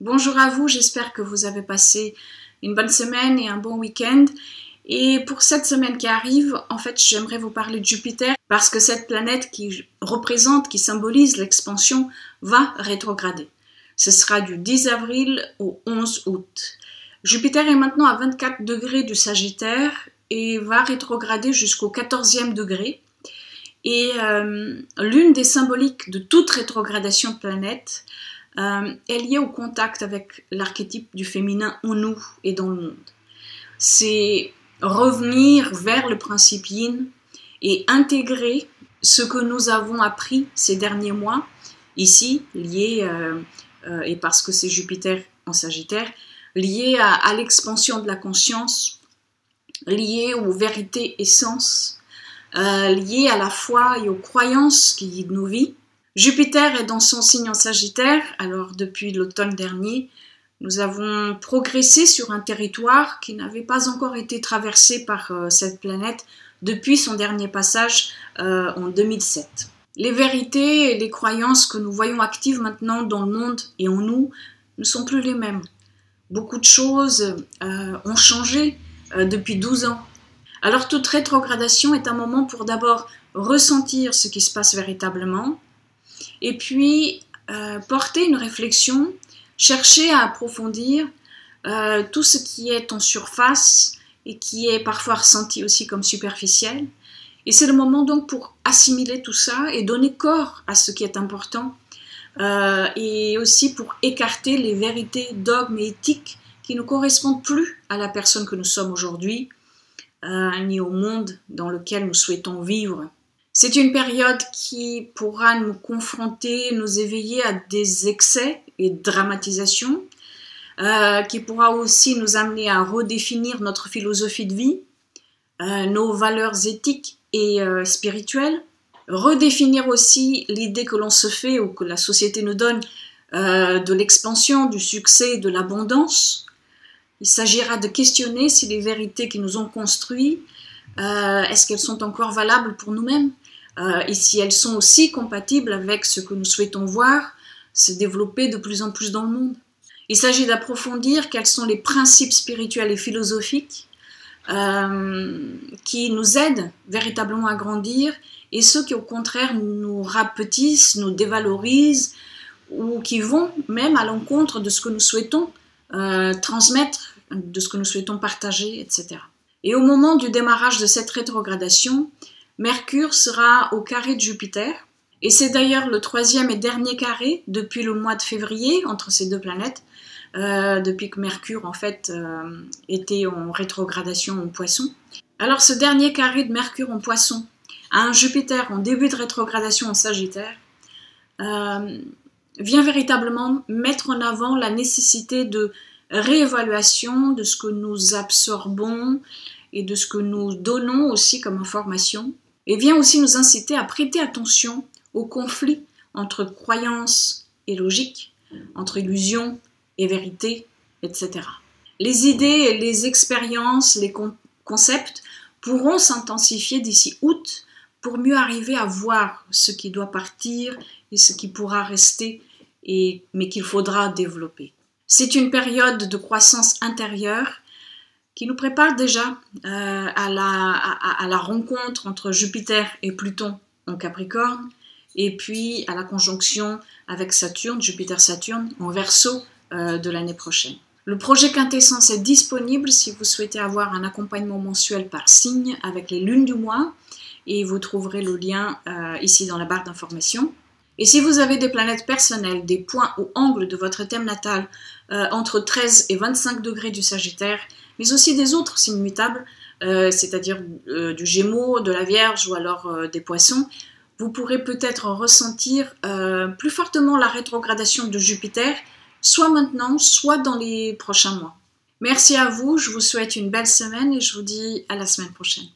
Bonjour à vous, j'espère que vous avez passé une bonne semaine et un bon week-end. Et pour cette semaine qui arrive, en fait, j'aimerais vous parler de Jupiter parce que cette planète qui représente, qui symbolise l'expansion, va rétrograder. Ce sera du 10 avril au 11 août. Jupiter est maintenant à 24 degrés du Sagittaire et va rétrograder jusqu'au 14e degré. Et l'une des symboliques de toute rétrogradation de planète est liée au contact avec l'archétype du féminin en nous et dans le monde. C'est revenir vers le principe yin et intégrer ce que nous avons appris ces derniers mois, ici, lié, et parce que c'est Jupiter en Sagittaire, lié à l'expansion de la conscience, lié aux vérités essences, lié à la foi et aux croyances qui guident nos vies. Jupiter est dans son signe en Sagittaire, alors depuis l'automne dernier, nous avons progressé sur un territoire qui n'avait pas encore été traversé par cette planète depuis son dernier passage en 2007. Les vérités et les croyances que nous voyons actives maintenant dans le monde et en nous ne sont plus les mêmes. Beaucoup de choses ont changé depuis 12 ans. Alors toute rétrogradation est un moment pour d'abord ressentir ce qui se passe véritablement, et puis porter une réflexion, chercher à approfondir tout ce qui est en surface et qui est parfois ressenti aussi comme superficiel. Et c'est le moment donc pour assimiler tout ça et donner corps à ce qui est important et aussi pour écarter les vérités, dogmes et éthiques qui ne correspondent plus à la personne que nous sommes aujourd'hui ni au monde dans lequel nous souhaitons vivre. C'est une période qui pourra nous confronter, nous éveiller à des excès et dramatisation, qui pourra aussi nous amener à redéfinir notre philosophie de vie, nos valeurs éthiques et spirituelles, redéfinir aussi l'idée que l'on se fait ou que la société nous donne de l'expansion, du succès, de l'abondance. Il s'agira de questionner si les vérités qui nous ont construits, est-ce qu'elles sont encore valables pour nous-mêmes et si elles sont aussi compatibles avec ce que nous souhaitons voir se développer de plus en plus dans le monde. Il s'agit d'approfondir quels sont les principes spirituels et philosophiques qui nous aident véritablement à grandir et ceux qui au contraire nous rapetissent, nous dévalorisent ou qui vont même à l'encontre de ce que nous souhaitons transmettre, de ce que nous souhaitons partager, etc. Et au moment du démarrage de cette rétrogradation, Mercure sera au carré de Jupiter, et c'est d'ailleurs le 3e et dernier carré depuis le mois de février entre ces deux planètes, depuis que Mercure en fait était en rétrogradation en Poisson. Alors ce dernier carré de Mercure en Poisson à un Jupiter en début de rétrogradation en Sagittaire vient véritablement mettre en avant la nécessité de réévaluation de ce que nous absorbons et de ce que nous donnons aussi comme information, et vient aussi nous inciter à prêter attention au conflit entre croyances et logique, entre illusion et vérité, etc. Les idées et les expériences, les concepts pourront s'intensifier d'ici août pour mieux arriver à voir ce qui doit partir et ce qui pourra rester, mais qu'il faudra développer. C'est une période de croissance intérieure qui nous prépare déjà à la rencontre entre Jupiter et Pluton en Capricorne, et puis à la conjonction avec Saturne, Jupiter-Saturne, en Verseau de l'année prochaine. Le projet Quintessence est disponible si vous souhaitez avoir un accompagnement mensuel par signe avec les lunes du mois, et vous trouverez le lien ici dans la barre d'information. Et si vous avez des planètes personnelles, des points ou angles de votre thème natal entre 13 et 25 degrés du Sagittaire, mais aussi des autres signes mutables, c'est-à-dire du Gémeaux, de la Vierge ou alors des Poissons, vous pourrez peut-être ressentir plus fortement la rétrogradation de Jupiter, soit maintenant, soit dans les prochains mois. Merci à vous, je vous souhaite une belle semaine et je vous dis à la semaine prochaine.